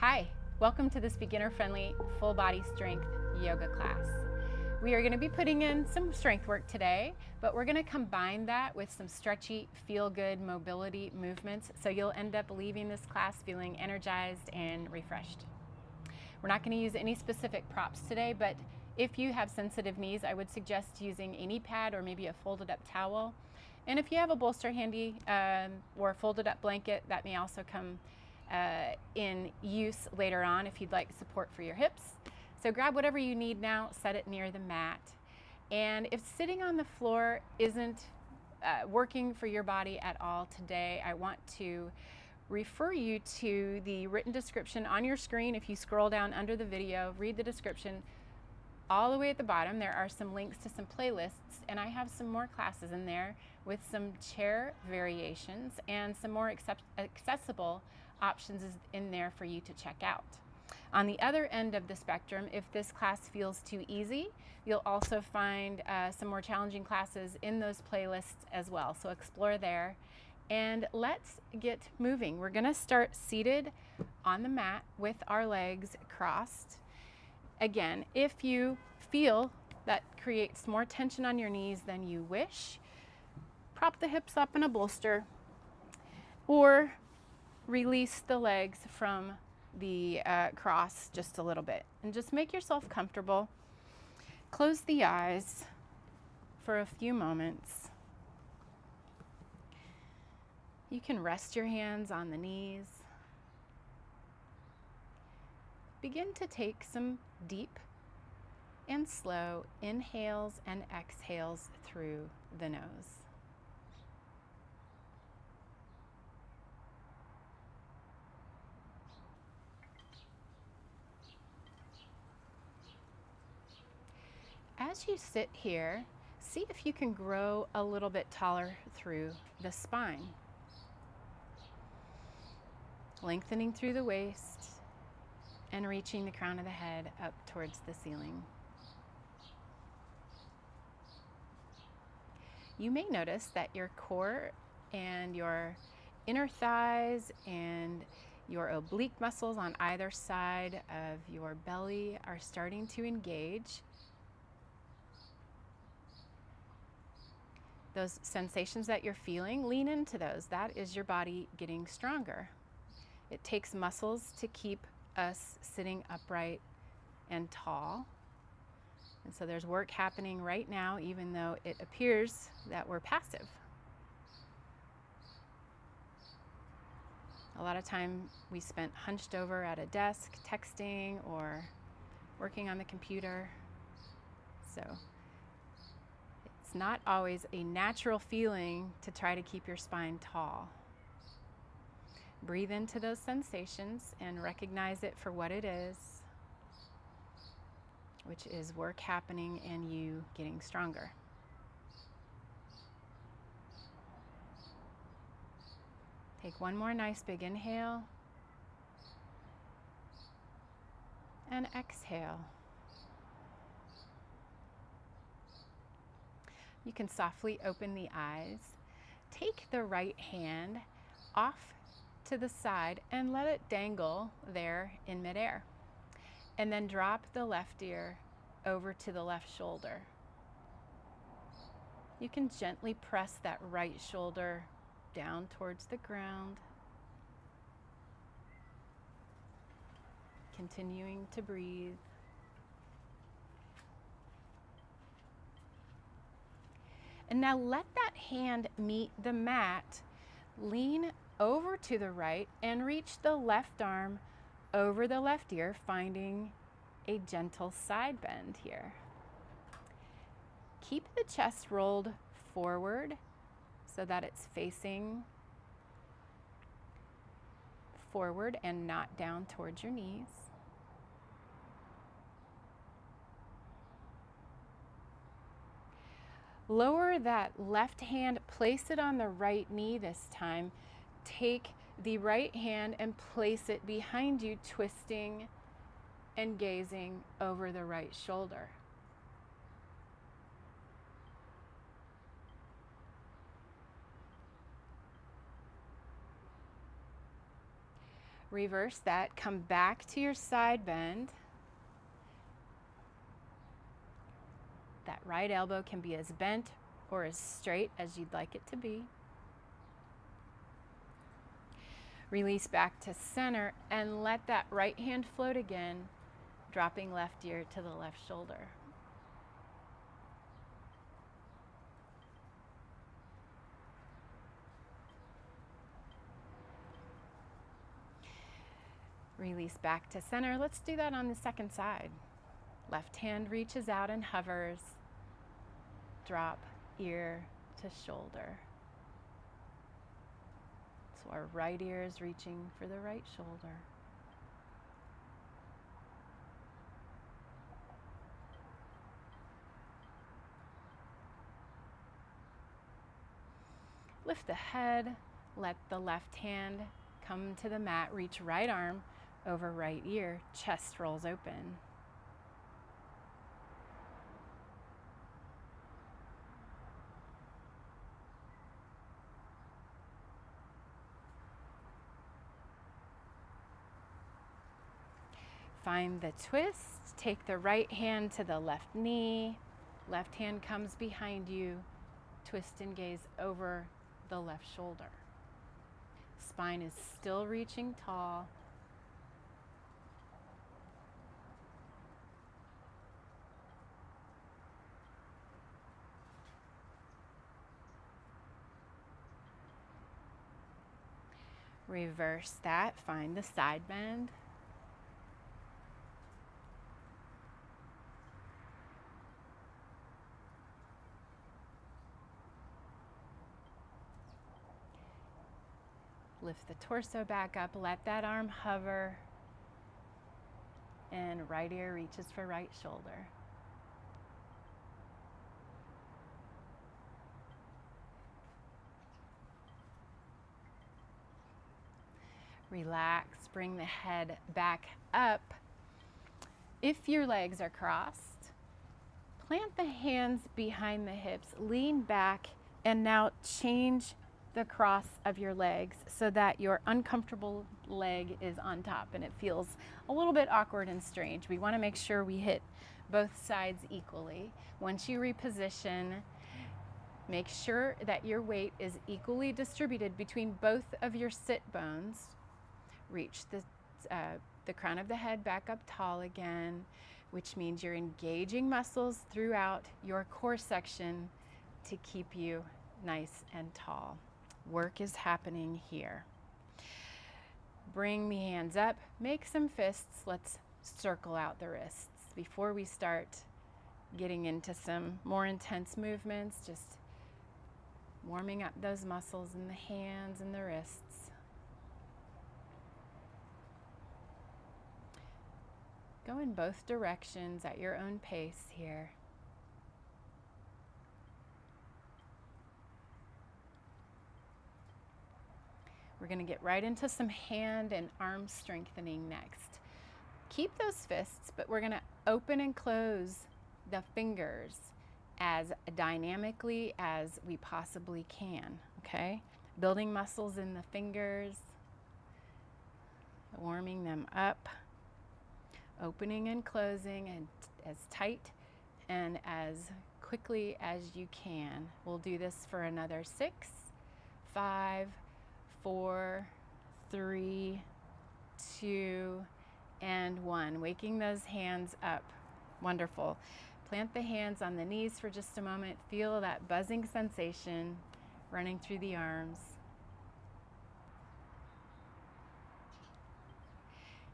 Hi, welcome to this beginner-friendly full body strength yoga class. We are going to be putting in some strength work today, but we're going to combine that with some stretchy, feel-good mobility movements, so you'll end up leaving this class feeling energized and refreshed. We're not going to use any specific props today, but if you have sensitive knees, I would suggest using a knee pad or maybe a folded up towel. And if you have a bolster handy or a folded up blanket, that may also come in use later on if you'd like support for your hips. So grab whatever you need now, set it near the mat. And if sitting on the floor isn't working for your body at all today, I want to refer you to the written description on your screen. If you scroll down under the video, read the description. All the way at the bottom, there are some links to some playlists, and I have some more classes in there with some chair variations and some more accessible options in there for you to check out. On the other end of the spectrum, if this class feels too easy, you'll also find some more challenging classes in those playlists as well. So explore there. And let's get moving. We're gonna start seated on the mat with our legs crossed. Again, if you feel that creates more tension on your knees than you wish, prop the hips up in a bolster or release the legs from the cross just a little bit. And just make yourself comfortable. Close the eyes for a few moments. You can rest your hands on the knees. Begin to take some deep and slow inhales and exhales through the nose. As you sit here, see if you can grow a little bit taller through the spine. Lengthening through the waist and reaching the crown of the head up towards the ceiling. You may notice that your core and your inner thighs and your oblique muscles on either side of your belly are starting to engage. Those sensations that you're feeling, lean into those. That is your body getting stronger. It takes muscles to keep us sitting upright and tall. And so there's work happening right now, even though it appears that we're passive. A lot of time we spent hunched over at a desk, texting or working on the computer. So it's not always a natural feeling to try to keep your spine tall. Breathe into those sensations and recognize it for what it is, which is work happening and you getting stronger. Take one more nice big inhale and exhale. You can softly open the eyes. Take the right hand off to the side and let it dangle there in midair. And then drop the left ear over to the left shoulder. You can gently press that right shoulder down towards the ground. Continuing to breathe. And now let that hand meet the mat. Lean over to the right and reach the left arm over the left ear, finding a gentle side bend here. Keep the chest rolled forward so that it's facing forward and not down towards your knees. Lower that left hand, place it on the right knee this time. Take the right hand and place it behind you, twisting and gazing over the right shoulder. Reverse that, come back to your side bend. That right elbow can be as bent or as straight as you'd like it to be. Release back to center and let that right hand float again, dropping left ear to the left shoulder. Release back to center. Let's do that on the second side. Left hand reaches out and hovers. Drop ear to shoulder. So our right ear is reaching for the right shoulder. Lift the head, let the left hand come to the mat, reach right arm over right ear, chest rolls open. Find the twist, take the right hand to the left knee, left hand comes behind you, twist and gaze over the left shoulder. Spine is still reaching tall. Reverse that, find the side bend. Lift the torso back up, let that arm hover, and right ear reaches for right shoulder. Relax, bring the head back up. If your legs are crossed, plant the hands behind the hips, lean back, and now change the cross of your legs so that your uncomfortable leg is on top and it feels a little bit awkward and strange. We want to make sure we hit both sides equally. Once you reposition, make sure that your weight is equally distributed between both of your sit bones. Reach the crown of the head back up tall again, which means you're engaging muscles throughout your core section to keep you nice and tall. Work is happening here. Bring the hands up, make some fists. Let's circle out the wrists before we start getting into some more intense movements, just warming up those muscles in the hands and the wrists. Go in both directions at your own pace here. We're going to get right into some hand and arm strengthening next. Keep those fists, but we're going to open and close the fingers as dynamically as we possibly can, okay? Building muscles in the fingers, warming them up, opening and closing and as tight and as quickly as you can. We'll do this for another 6, 5, 4, 3, 2, and 1. Waking those hands up. Wonderful. Plant the hands on the knees for just a moment. Feel that buzzing sensation running through the arms.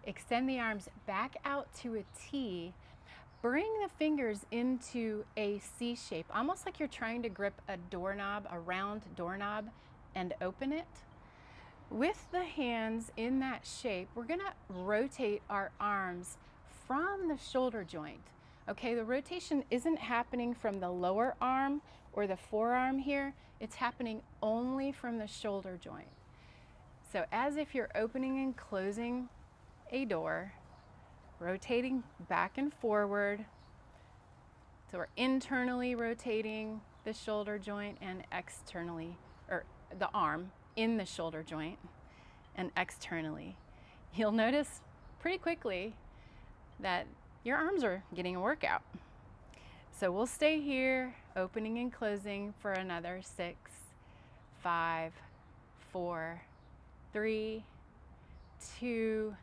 Extend the arms back out to a T. Bring the fingers into a C shape, almost like you're trying to grip a doorknob, a round doorknob, and open it. With the hands in that shape, we're going to rotate our arms from the shoulder joint. Okay, the rotation isn't happening from the lower arm or the forearm here. It's happening only from the shoulder joint. So as if you're opening and closing a door, rotating back and forward. So we're internally rotating the shoulder joint and externally, or the arm in the shoulder joint and externally. you'll notice pretty quickly that your arms are getting a workout. So we'll stay here, opening and closing for another 6, 5, 4, 3, 2.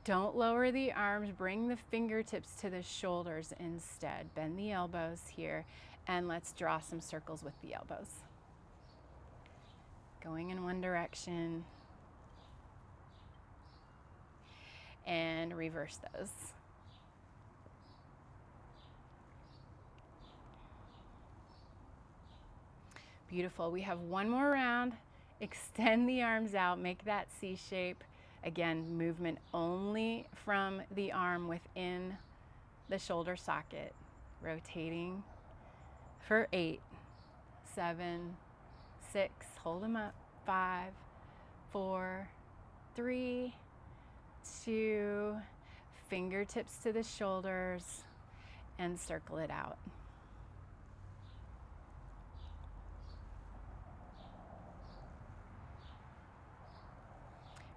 Don't lower the arms, bring the fingertips to the shoulders instead. Bend the elbows here, and let's draw some circles with the elbows. Going in one direction, and reverse those. Beautiful. We have one more round. Extend the arms out, make that C shape. Again, movement only from the arm within the shoulder socket. Rotating for 8, 7, 6, hold them up, 5, 4, 3, 2, fingertips to the shoulders, and circle it out.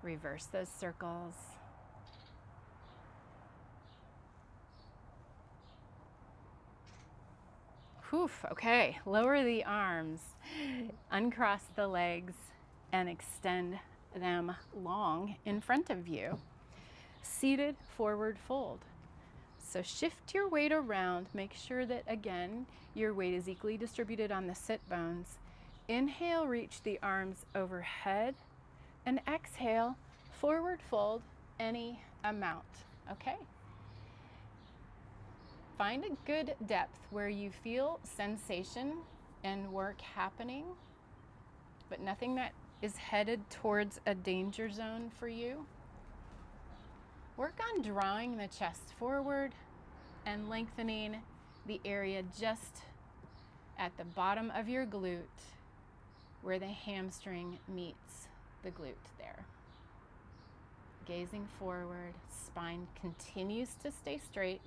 Reverse those circles. Whew, okay, lower the arms, uncross the legs, and extend them long in front of you. Seated forward fold. So shift your weight around. Make sure that, again, your weight is equally distributed on the sit bones. Inhale, reach the arms overhead, and exhale, forward fold any amount, okay? Find a good depth where you feel sensation and work happening, but nothing that is headed towards a danger zone for you. Work on drawing the chest forward and lengthening the area just at the bottom of your glute where the hamstring meets the glute there. Gazing forward, spine continues to stay straight.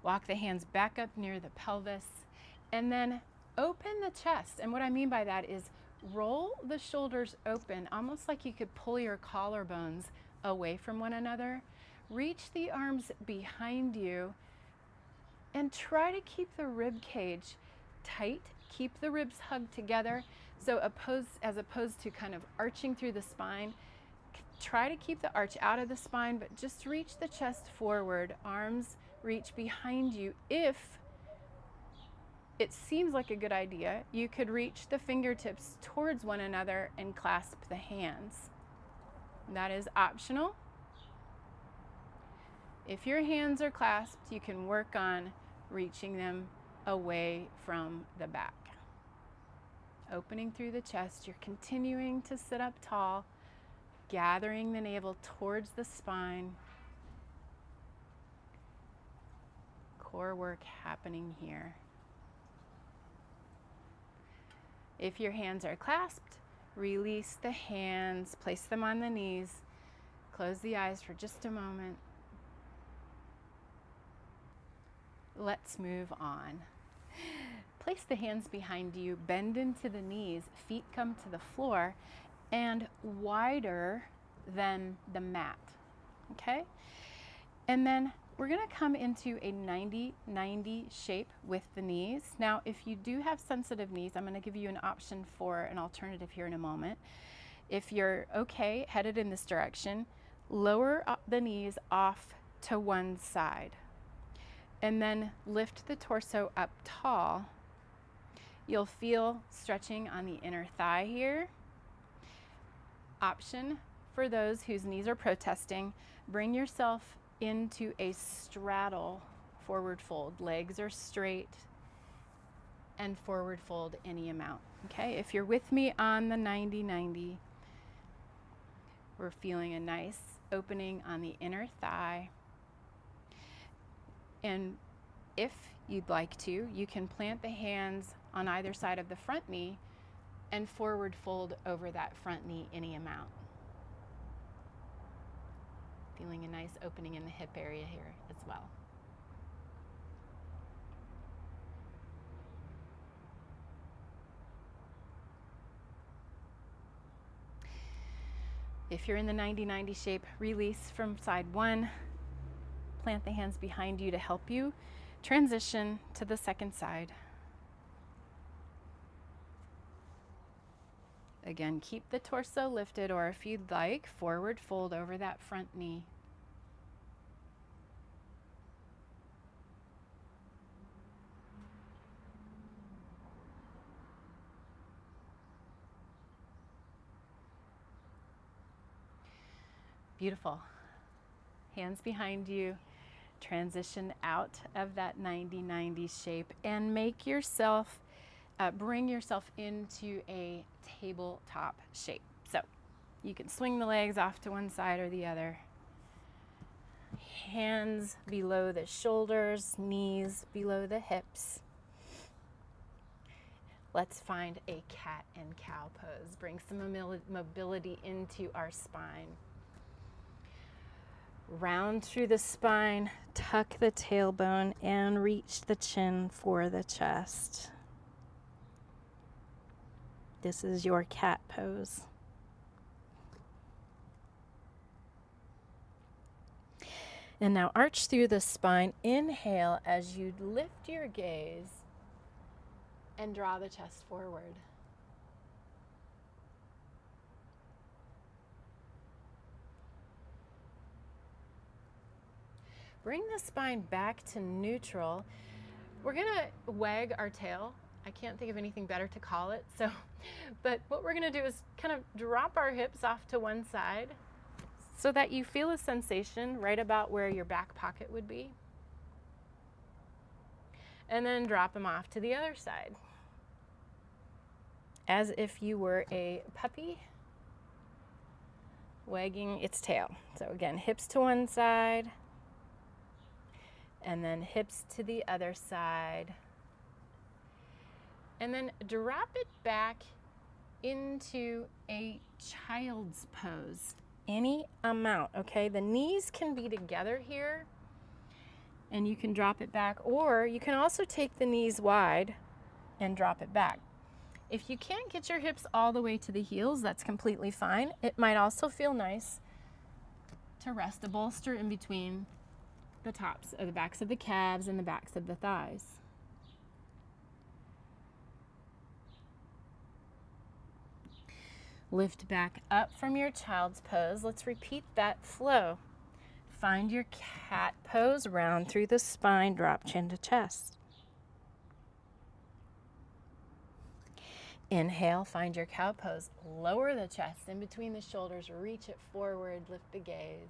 Walk the hands back up near the pelvis, and then open the chest. And what I mean by that is roll the shoulders open, almost like you could pull your collarbones away from one another. Reach the arms behind you and try to keep the rib cage tight. Keep the ribs hugged together. So as opposed to kind of arching through the spine, try to keep the arch out of the spine, but just reach the chest forward. Arms reach behind you. If it seems like a good idea, you could reach the fingertips towards one another and clasp the hands. That is optional. If your hands are clasped, you can work on reaching them away from the back. Opening through the chest, you're continuing to sit up tall, gathering the navel towards the spine. Core work happening here. If your hands are clasped, release the hands, place them on the knees, close the eyes for just a moment. Let's move on. Place the hands behind you, bend into the knees, feet come to the floor and wider than the mat, okay? And then we're gonna come into a 90-90 shape with the knees. Now, if you do have sensitive knees, I'm gonna give you an option for an alternative here in a moment. If you're okay, headed in this direction, lower the knees off to one side. And then lift the torso up tall. You'll feel stretching on the inner thigh here. Option for those whose knees are protesting, bring yourself into a straddle forward fold. Legs are straight and forward fold any amount. Okay, if you're with me on the 90-90, we're feeling a nice opening on the inner thigh. And if you'd like to, you can plant the hands on either side of the front knee and forward fold over that front knee any amount. Feeling a nice opening in the hip area here as well. If you're in the 90-90 shape, release from side one. Plant the hands behind you to help you transition to the second side. Again, keep the torso lifted, or if you'd like, forward fold over that front knee. Beautiful. Hands behind you. Transition out of that 90-90 shape and make yourself, bring yourself into a tabletop shape. So you can swing the legs off to one side or the other. Hands below the shoulders, knees below the hips. Let's find a cat and cow pose. Bring some mobility into our spine. Round through the spine, tuck the tailbone, and reach the chin for the chest. This is your cat pose. And now arch through the spine. Inhale as you lift your gaze and draw the chest forward. Bring the spine back to neutral. We're gonna wag our tail. I can't think of anything better to call it. But what we're gonna do is kind of drop our hips off to one side so that you feel a sensation right about where your back pocket would be. And then drop them off to the other side. As if you were a puppy wagging its tail. So again, hips to one side, and then hips to the other side. And then drop it back into a child's pose. Any amount, okay? The knees can be together here, and you can drop it back, or you can also take the knees wide and drop it back. If you can't get your hips all the way to the heels, that's completely fine. It might also feel nice to rest a bolster in between the tops of the backs of the calves and the backs of the thighs. Lift back up from your child's pose. Let's repeat that flow. Find your cat pose, round through the spine, drop chin to chest. Inhale, find your cow pose. Lower the chest in between the shoulders, reach it forward, lift the gaze.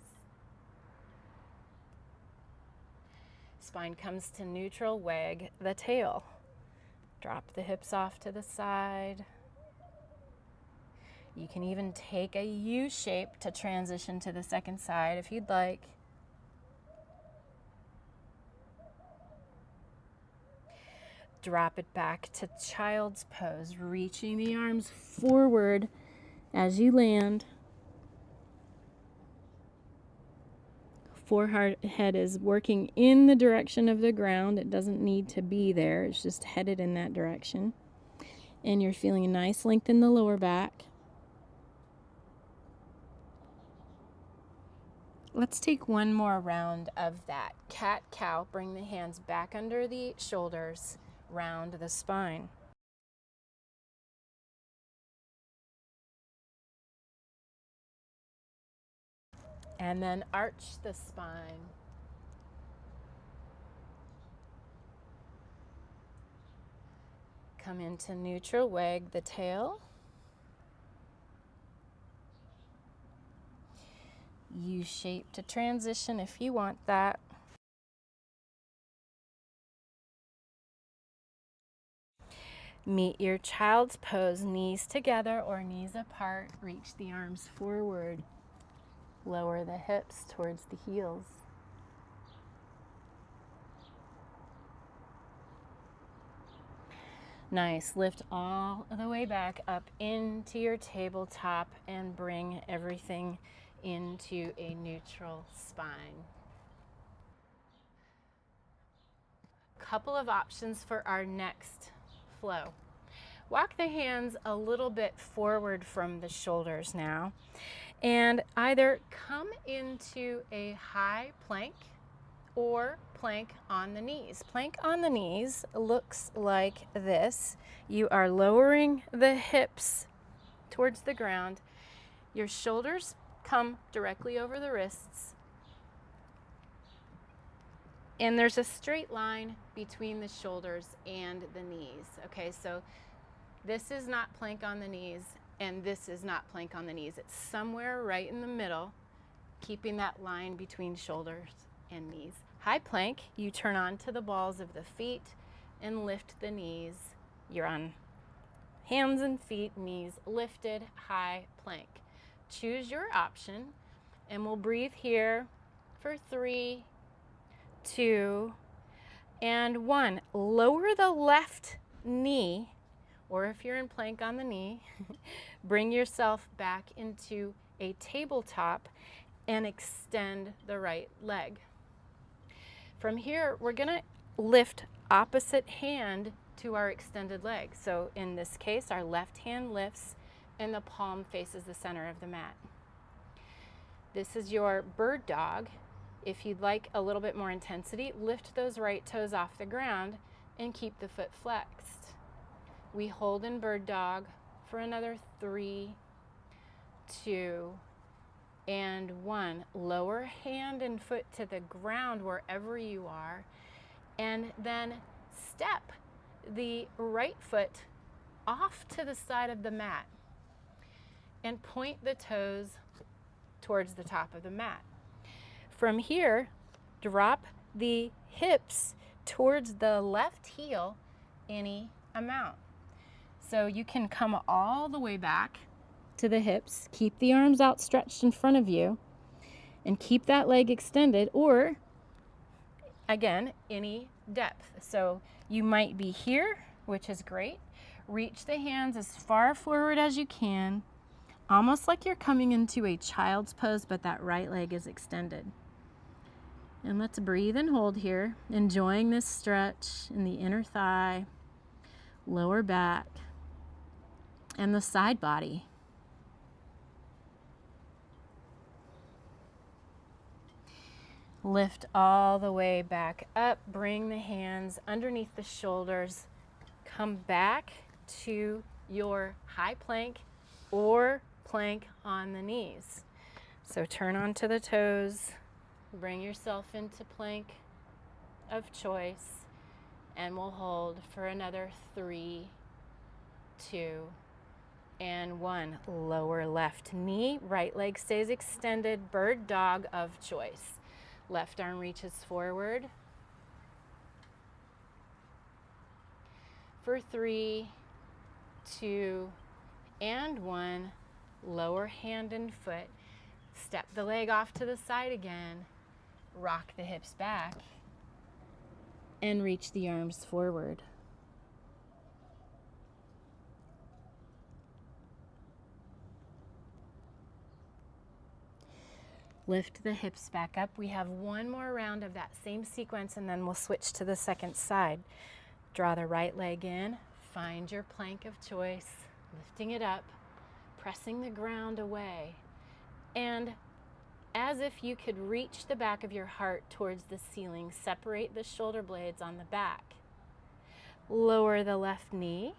Spine comes to neutral, wag the tail. Drop the hips off to the side. You can even take a U shape to transition to the second side if you'd like. Drop it back to child's pose, reaching the arms forward as you land. Forehead is working in the direction of the ground. It doesn't need to be there. It's just headed in that direction. And you're feeling a nice length in the lower back. Let's take one more round of that. Cat-cow. Bring the hands back under the shoulders, round the spine. And then arch the spine. Come into neutral, wag the tail. U shape to transition if you want that. Meet your child's pose, knees together or knees apart. Reach the arms forward. Lower the hips towards the heels. Nice. Lift all the way back up into your tabletop and bring everything into a neutral spine. Couple of options for our next flow. Walk the hands a little bit forward from the shoulders now and either come into a high plank or plank on the knees. Plank on the knees looks like this. You are lowering the hips towards the ground. Your shoulders come directly over the wrists. And there's a straight line between the shoulders and the knees. Okay, so this is not plank on the knees, and this is not plank on the knees. It's somewhere right in the middle, keeping that line between shoulders and knees. High plank, you turn onto the balls of the feet and lift the knees. You're on hands and feet, knees lifted, high plank. Choose your option, and we'll breathe here for 3, 2, and 1. Lower the left knee, or if you're in plank on the knee, bring yourself back into a tabletop and extend the right leg. From here, we're gonna lift opposite hand to our extended leg. So in this case, our left hand lifts and the palm faces the center of the mat. This is your bird dog. If you'd like a little bit more intensity, lift those right toes off the ground and keep the foot flexed. We hold in bird dog for another 3, 2, and 1. Lower hand and foot to the ground wherever you are, and then step the right foot off to the side of the mat and point the toes towards the top of the mat. From here, drop the hips towards the left heel any amount. So you can come all the way back to the hips, keep the arms outstretched in front of you, and keep that leg extended, or again, any depth. So you might be here, which is great. Reach the hands as far forward as you can, almost like you're coming into a child's pose, but that right leg is extended. And let's breathe and hold here, enjoying this stretch in the inner thigh, lower back, and the side body. Lift all the way back up, bring the hands underneath the shoulders, come back to your high plank or plank on the knees. So turn onto the toes, bring yourself into plank of choice, and we'll hold for another 3, 2, and 1. Lower left knee, right leg stays extended, bird dog of choice. Left arm reaches forward for 3, 2, and 1. Lower hand and foot. Step the leg off to the side again. Rock the hips back and reach the arms forward. Lift the hips back up. We have one more round of that same sequence, and then we'll switch to the second side. Draw the right leg in, find your plank of choice, lifting it up, pressing the ground away, and as if you could reach the back of your heart towards the ceiling, separate the shoulder blades on the back. Lower the left knee.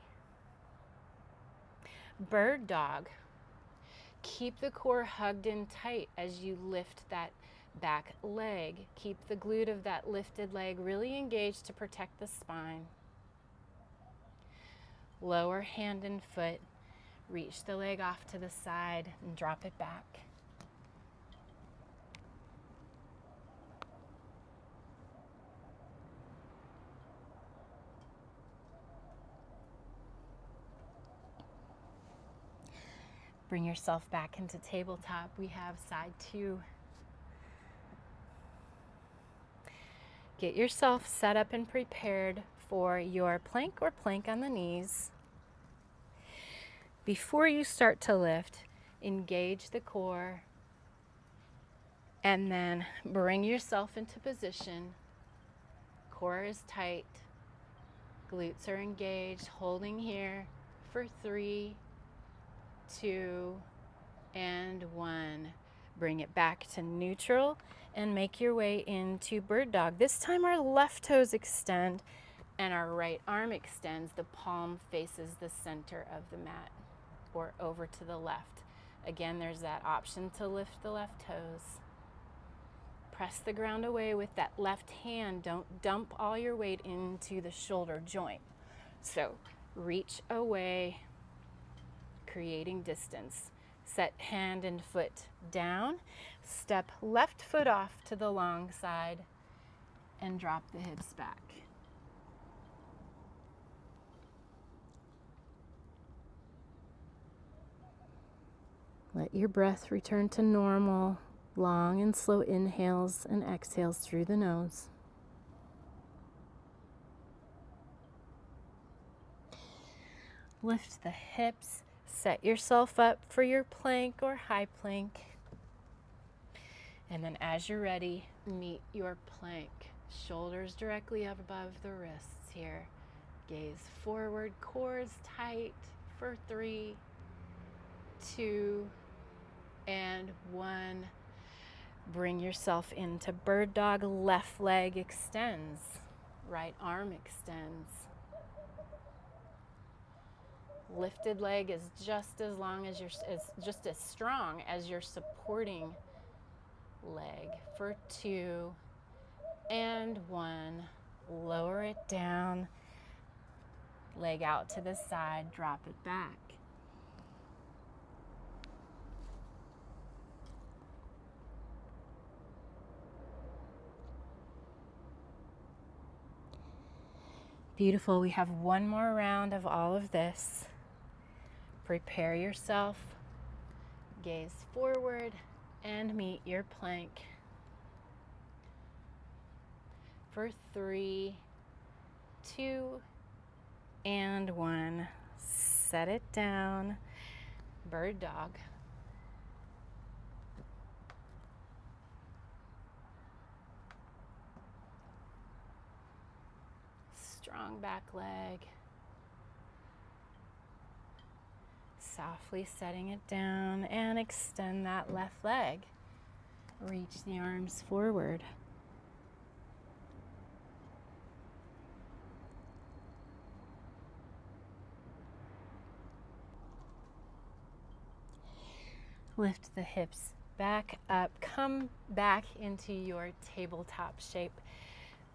Bird dog. Keep the core hugged in tight as you lift that back leg. Keep the glute of that lifted leg really engaged to protect the spine. Lower hand and foot. Reach the leg off to the side and drop it back. Bring yourself back into tabletop. We have side 2. Get yourself set up and prepared for your plank or plank on the knees. Before you start to lift, engage the core and then bring yourself into position. Core is tight, glutes are engaged, holding here for 3, 2, and 1. Bring it back to neutral and make your way into bird dog. This time our left toes extend and our right arm extends. The palm faces the center of the mat or over to the left. Again, there's that option to lift the left toes. Press the ground away with that left hand. Don't dump all your weight into the shoulder joint. So reach away, creating distance. Set hand and foot down. Step left foot off to the long side and drop the hips back. Let your breath return to normal. Long and slow inhales and exhales through the nose. Lift the hips. Set yourself up for your plank or high plank. And then as you're ready, meet your plank. Shoulders directly up above the wrists here. Gaze forward, core is tight for 3, 2, and 1. Bring yourself into bird dog. Left leg extends. Right arm extends. Lifted leg is just as long as just as strong as your supporting leg for 2 and 1. Lower it down. Leg out to the side. Drop it back. Beautiful. We have one more round of all of this. Prepare yourself. Gaze forward and meet your plank. For 3, 2, and 1. Set it down. Bird dog. Strong back leg. Softly setting it down and extend that left leg. Reach the arms forward. Lift the hips back up. Come back into your tabletop shape.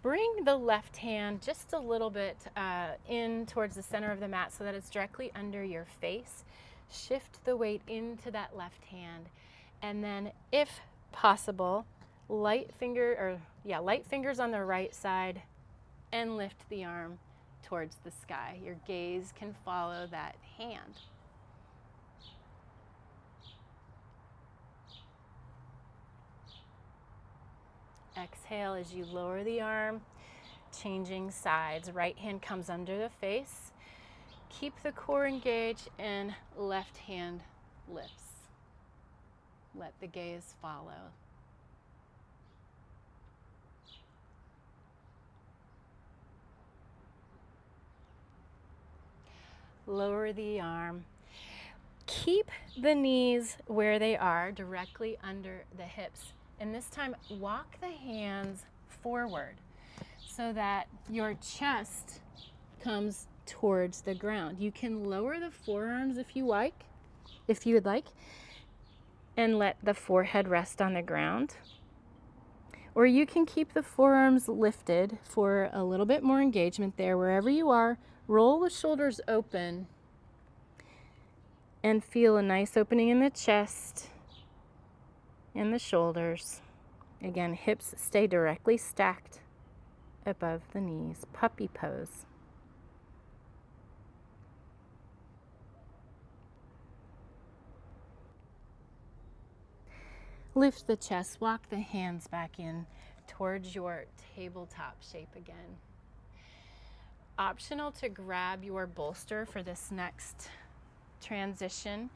Bring the left hand just a little bit in towards the center of the mat so that it's directly under your face. Shift the weight into that left hand, and then, if possible, light fingers on the right side, and lift the arm towards the sky. Your gaze can follow that hand. Exhale as you lower the arm, changing sides. Right hand comes under the face. Keep the core engaged and left hand lifts. Let the gaze follow. Lower the arm. Keep the knees where they are, directly under the hips. And this time, walk the hands forward so that your chest comes towards the ground. You can lower the forearms if you would like, and let the forehead rest on the ground. Or you can keep the forearms lifted for a little bit more engagement there. Wherever you are, roll the shoulders open and feel a nice opening in the chest and the shoulders. Again, hips stay directly stacked above the knees. Puppy pose. Lift the chest, walk the hands back in towards your tabletop shape again. Optional to grab your bolster for this next transition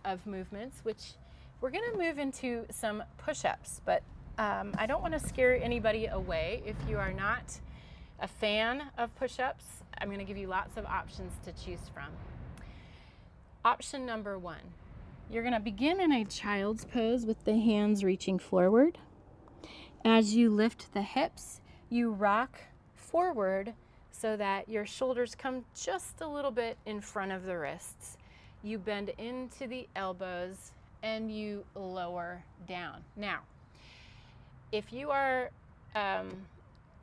of movements, which we're going to move into some push-ups, but I don't want to scare anybody away. If you are not a fan of push-ups, I'm going to give you lots of options to choose from. Option number 1, You're going to begin in a child's pose with the hands reaching forward. As you lift the hips, you rock forward so that your shoulders come just a little bit in front of the wrists. You bend into the elbows and you lower down. Now, if you are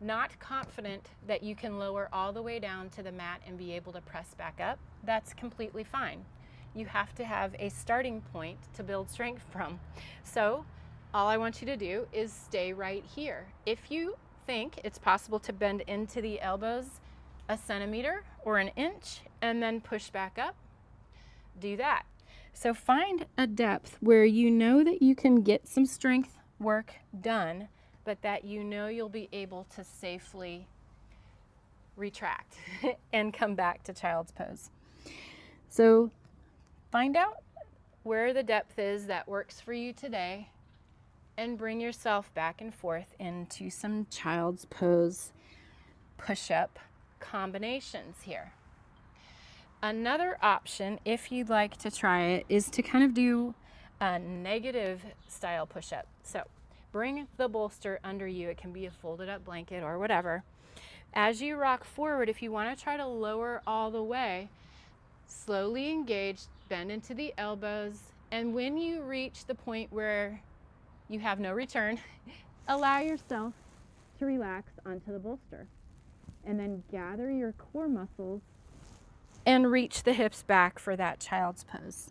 not confident that you can lower all the way down to the mat and be able to press back up, that's completely fine. You have to have a starting point to build strength from. So all I want you to do is stay right here. If you think it's possible to bend into the elbows a centimeter or an inch and then push back up, do that. So find a depth where you know that you can get some strength work done, but that you know you'll be able to safely retract and come back to child's pose. So find out where the depth is that works for you today and bring yourself back and forth into some child's pose push-up combinations here. Another option, if you'd like to try it, is to kind of do a negative style push-up. So bring the bolster under you. It can be a folded up blanket or whatever. As you rock forward, if you want to try to lower all the way, slowly engage, bend into the elbows, and when you reach the point where you have no return, allow yourself to relax onto the bolster. And then gather your core muscles and reach the hips back for that child's pose.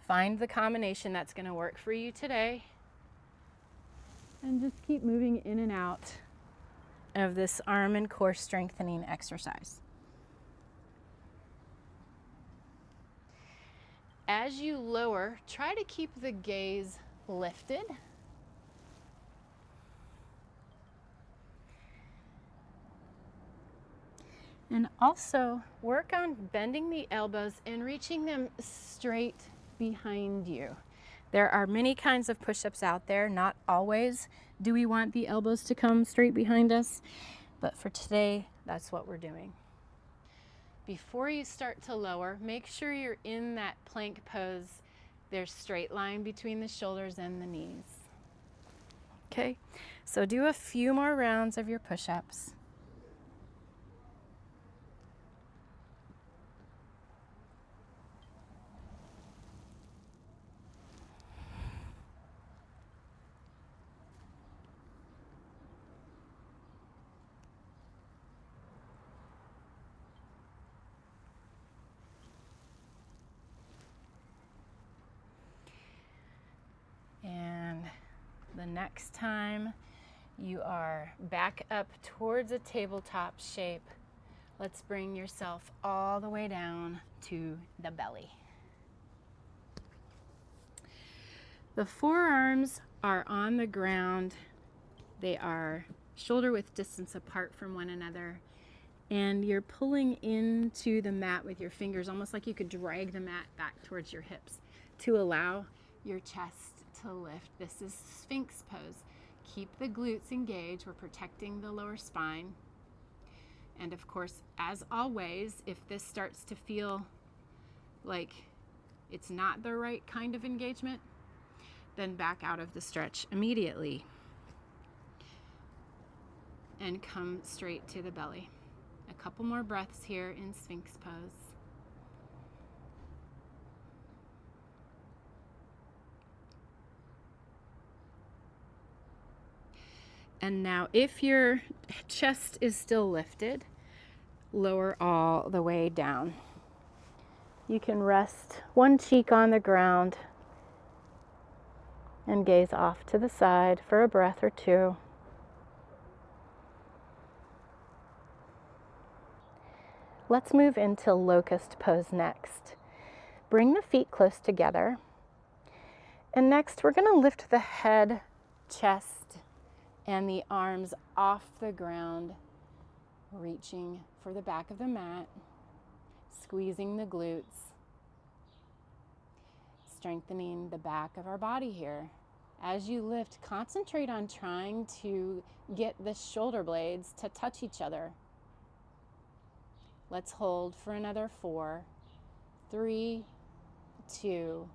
Find the combination that's going to work for you today. And just keep moving in and out of this arm and core strengthening exercise. As you lower, try to keep the gaze lifted. And also work on bending the elbows and reaching them straight behind you. There are many kinds of push-ups out there. Not always do we want the elbows to come straight behind us, but for today, that's what we're doing. Before you start to lower, make sure you're in that plank pose. There's straight line between the shoulders and the knees. Okay, so do a few more rounds of your push-ups. And the next time you are back up towards a tabletop shape, let's bring yourself all the way down to the belly. The forearms are on the ground. They are shoulder width distance apart from one another. And you're pulling into the mat with your fingers, almost like you could drag the mat back towards your hips to allow your chest to lift. This is Sphinx pose. Keep the glutes engaged. We're protecting the lower spine. And of course, as always, if this starts to feel like it's not the right kind of engagement, then back out of the stretch immediately and come straight to the belly. A couple more breaths here in Sphinx pose. And now if your chest is still lifted, lower all the way down. You can rest one cheek on the ground and gaze off to the side for a breath or two. Let's move into locust pose next. Bring the feet close together. And next we're going to lift the head, chest, and the arms off the ground, reaching for the back of the mat, squeezing the glutes, strengthening the back of our body here. As you lift, concentrate on trying to get the shoulder blades to touch each other. Let's hold for another 4, 3, 2,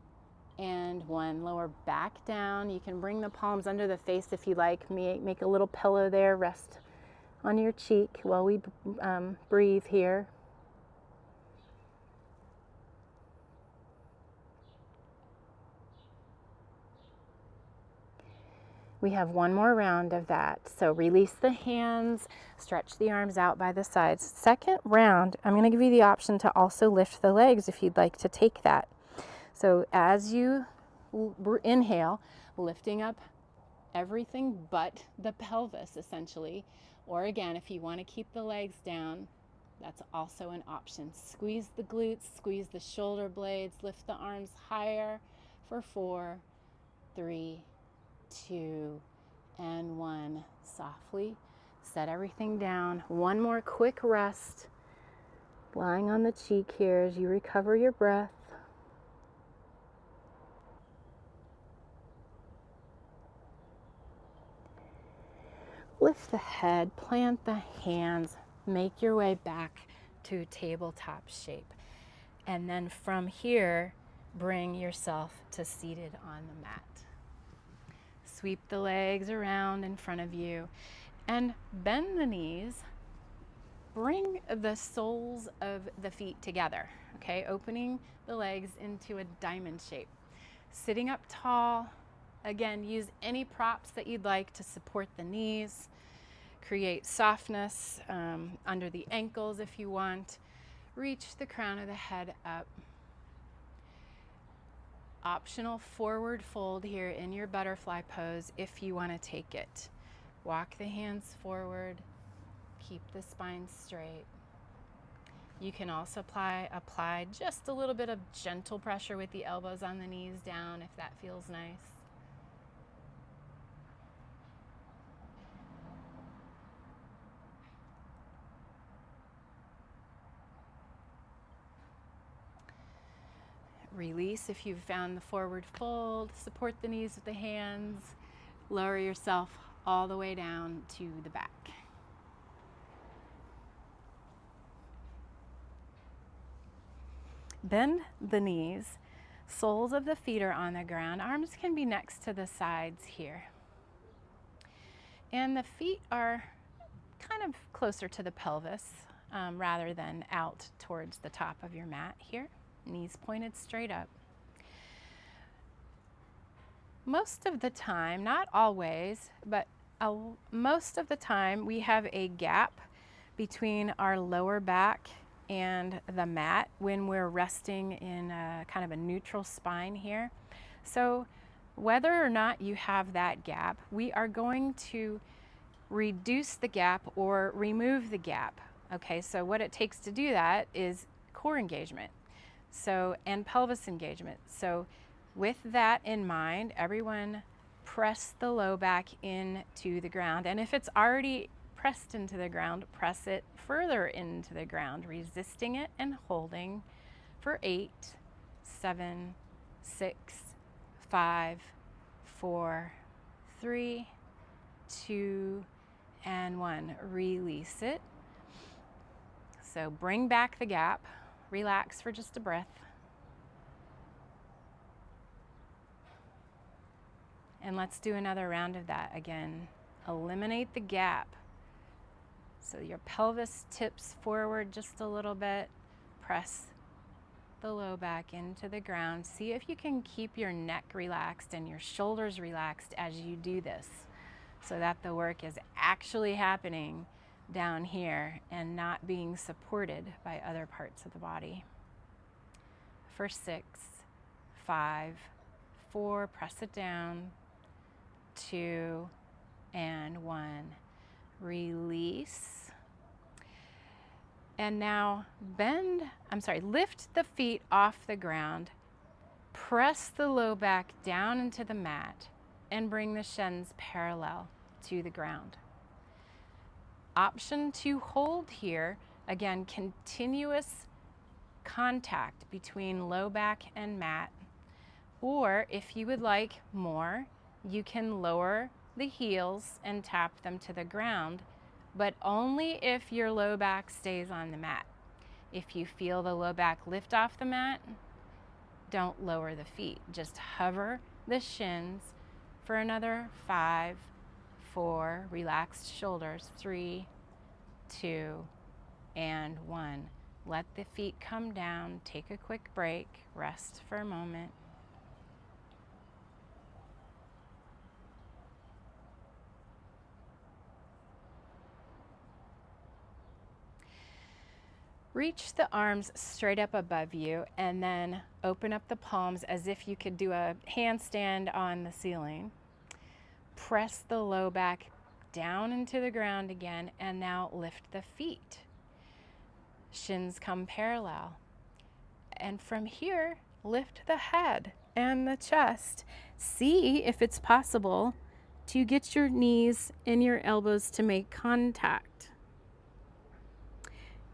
and 1. Lower back down. You can bring the palms under the face if you like. Make a little pillow there. Rest on your cheek while we breathe here. We have one more round of that. So release the hands, stretch the arms out by the sides. Second round, I'm going to give you the option to also lift the legs if you'd like to take that. So as you inhale, lifting up everything but the pelvis essentially. Or again, if you want to keep the legs down, that's also an option. Squeeze the glutes, squeeze the shoulder blades, lift the arms higher for 4, 3, 2, and 1. Softly set everything down. One more quick rest, lying on the cheek here as you recover your breath. Lift the head, plant the hands, make your way back to tabletop shape. And then from here, bring yourself to seated on the mat. Sweep the legs around in front of you and bend the knees. Bring the soles of the feet together, okay? Opening the legs into a diamond shape. Sitting up tall. Again, use any props that you'd like to support the knees. Create softness under the ankles if you want. Reach the crown of the head up. Optional forward fold here in your butterfly pose if you want to take it. Walk the hands forward. Keep the spine straight. You can also apply just a little bit of gentle pressure with the elbows on the knees down if that feels nice. Release if you've found the forward fold. Support the knees with the hands. Lower yourself all the way down to the back. Bend the knees. Soles of the feet are on the ground. Arms can be next to the sides here. And the feet are kind of closer to the pelvis rather than out towards the top of your mat here. Knees pointed straight up. Most of the time, not always, but most of the time we have a gap between our lower back and the mat when we're resting in a kind of a neutral spine here. So whether or not you have that gap, we are going to reduce the gap or remove the gap. Okay, so what it takes to do that is core engagement. And pelvis engagement. So with that in mind, everyone press the low back into the ground. And if it's already pressed into the ground, press it further into the ground, resisting it and holding for 8, 7, 6, 5, 4, 3, 2, and 1. Release it. So bring back the gap. Relax for just a breath. And let's do another round of that again. Eliminate the gap. So your pelvis tips forward just a little bit. Press the low back into the ground. See if you can keep your neck relaxed and your shoulders relaxed as you do this, so that the work is actually happening down here and not being supported by other parts of the body. For 6, 5, 4, press it down, 2, and 1. Release. And now lift the feet off the ground, press the low back down into the mat, and bring the shins parallel to the ground. Option to hold here, again, continuous contact between low back and mat. Or if you would like more, you can lower the heels and tap them to the ground, but only if your low back stays on the mat. If you feel the low back lift off the mat, don't lower the feet. Just hover the shins for another 5, 4, relaxed shoulders, 3, 2, and 1. Let the feet come down, take a quick break, rest for a moment. Reach the arms straight up above you and then open up the palms as if you could do a handstand on the ceiling. Press the low back down into the ground again, and now lift the feet. Shins come parallel. And from here, lift the head and the chest. See if it's possible to get your knees and your elbows to make contact.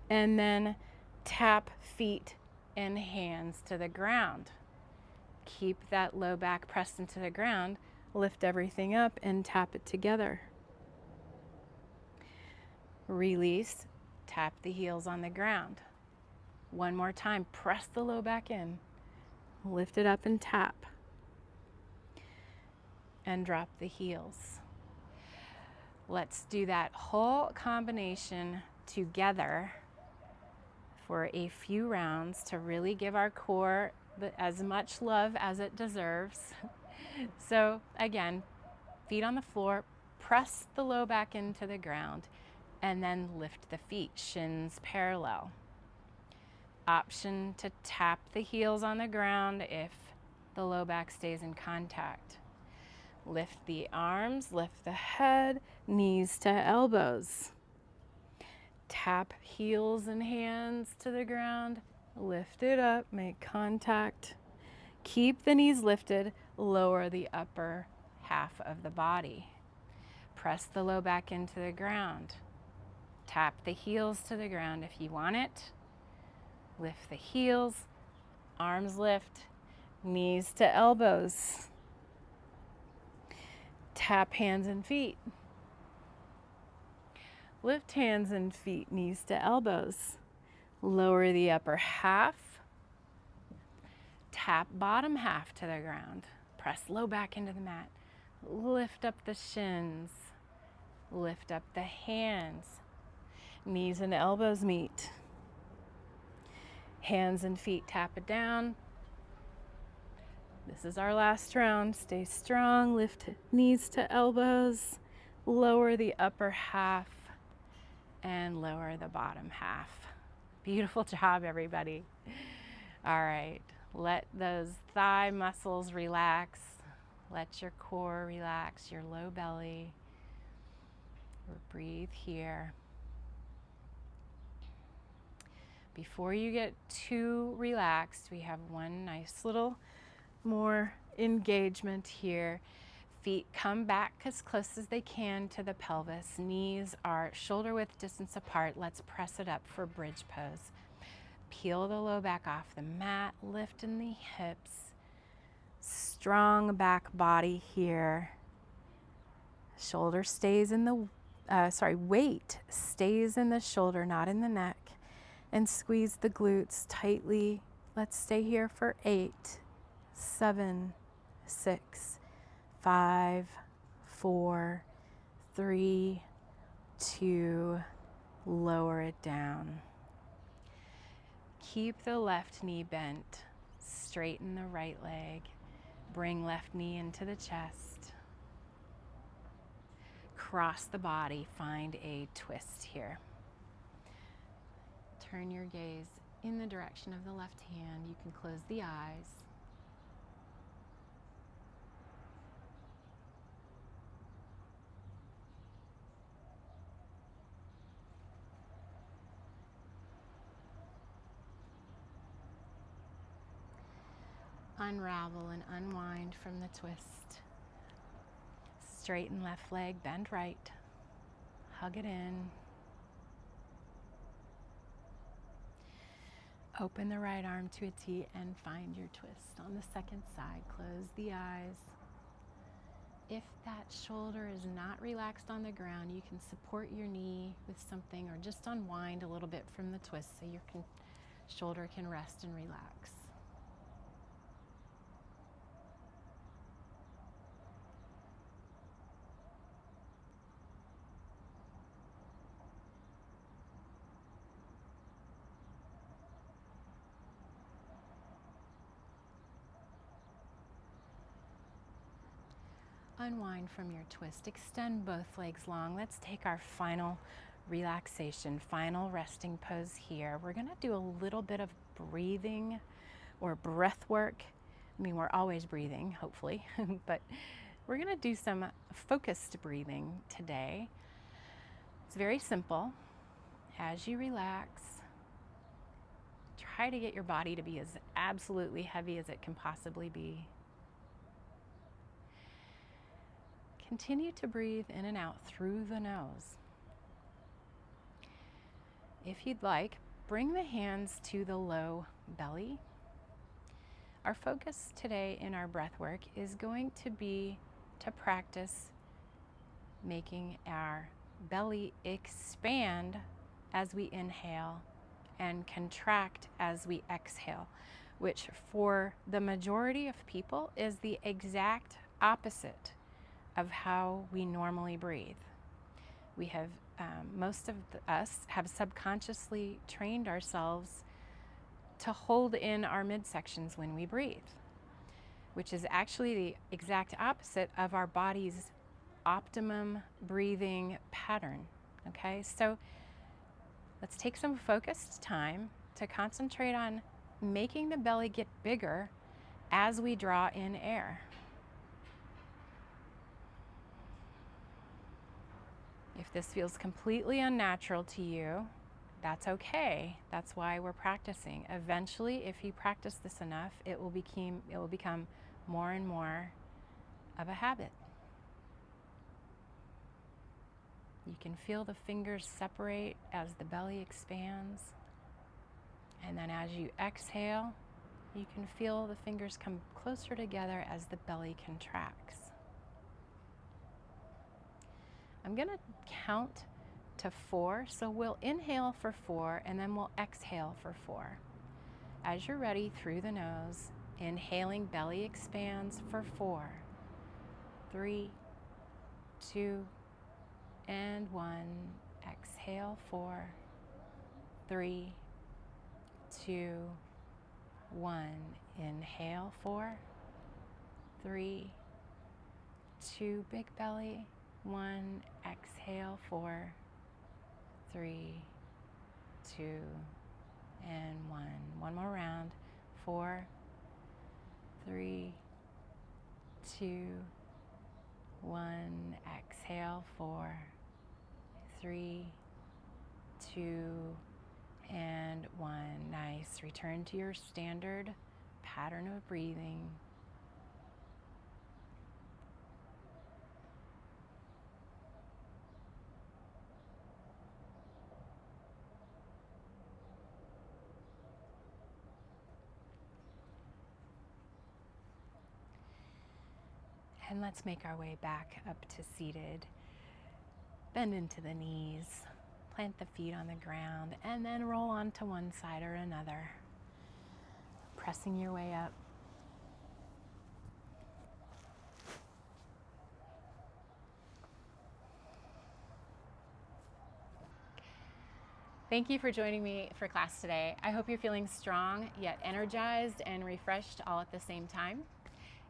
And then tap feet and hands to the ground. Keep that low back pressed into the ground. Lift everything up and tap it together. Release, tap the heels on the ground. One more time, press the low back in. Lift it up and tap. And drop the heels. Let's do that whole combination together for a few rounds to really give our core as much love as it deserves. So again, feet on the floor, press the low back into the ground, and then lift the feet, shins parallel. Option to tap the heels on the ground if the low back stays in contact. Lift the arms, lift the head, knees to elbows. Tap heels and hands to the ground, lift it up, make contact. Keep the knees lifted, lower the upper half of the body. Press the low back into the ground. Tap the heels to the ground if you want it. Lift the heels, arms lift, knees to elbows. Tap hands and feet. Lift hands and feet, knees to elbows. Lower the upper half. Tap bottom half to the ground. Press low back into the mat. Lift up the shins. Lift up the hands. Knees and elbows meet. Hands and feet tap it down. This is our last round. Stay strong. Lift knees to elbows. Lower the upper half. And lower the bottom half. Beautiful job, everybody. All right, let those thigh muscles relax. Let your core relax, your low belly. Breathe here. Before you get too relaxed, we have one nice little more engagement here. Feet come back as close as they can to the pelvis. Knees are shoulder width distance apart. Let's press it up for bridge pose. Peel the low back off the mat, lifting the hips. Strong back body here. Shoulder stays in the, weight stays in the shoulder, not in the neck. And squeeze the glutes tightly. Let's stay here for 8, 7, 6, 5, 4, 3, 2, lower it down. Keep the left knee bent, straighten the right leg, bring left knee into the chest. Cross the body, find a twist here. Turn your gaze in the direction of the left hand. You can close the eyes. Unravel and unwind from the twist. Straighten left leg, bend right. Hug it in. Open the right arm to a T and find your twist. On the second side, close the eyes. If that shoulder is not relaxed on the ground, you can support your knee with something or just unwind a little bit from the twist so your shoulder can rest and relax. unwind from your twist. Extend both legs long. Let's take our final relaxation, final resting pose here. We're going to do a little bit of breathing or breath work. I mean, we're always breathing, hopefully, but we're going to do some focused breathing today. It's very simple. As you relax, try to get your body to be as absolutely heavy as it can possibly be. Continue to breathe in and out through the nose. If you'd like, bring the hands to the low belly. Our focus today in our breath work is going to be to practice making our belly expand as we inhale and contract as we exhale, which for the majority of people is the exact opposite of how we normally breathe. We have, most of us have subconsciously trained ourselves to hold in our midsections when we breathe, which is actually the exact opposite of our body's optimum breathing pattern. Okay, so let's take some focused time to concentrate on making the belly get bigger as we draw in air. If this feels completely unnatural to you, that's okay. That's why we're practicing. Eventually, if you practice this enough, it will become more and more of a habit. You can feel the fingers separate as the belly expands. And then as you exhale, you can feel the fingers come closer together as the belly contracts. I'm going to count to 4, so we'll inhale for 4 and then we'll exhale for 4. As you're ready, through the nose, inhaling, belly expands for 4, 3, 2, and 1. Exhale, 4, 3, 2, 1. Inhale, 4, 3, 2, big belly, 1. Exhale, 4, 3, 2, and 1. One more round. 4, 3, 2, 1. Exhale, 4, 3, 2, and 1. Nice. Return to your standard pattern of breathing. And let's make our way back up to seated. Bend into the knees, plant the feet on the ground, and then roll onto one side or another, pressing your way up. Thank you for joining me for class today. I hope you're feeling strong, yet energized and refreshed all at the same time.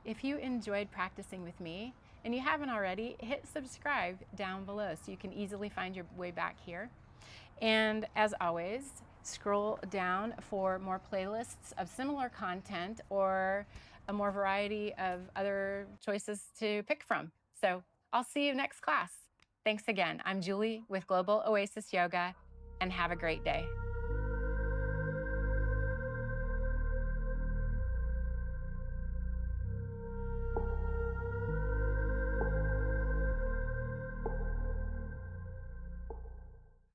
If you enjoyed practicing with me, and you haven't already, hit subscribe down below so you can easily find your way back here. And as always, scroll down for more playlists of similar content or a more variety of other choices to pick from. So I'll see you next class. Thanks again. I'm Julie with Global Oasis Yoga, and have a great day.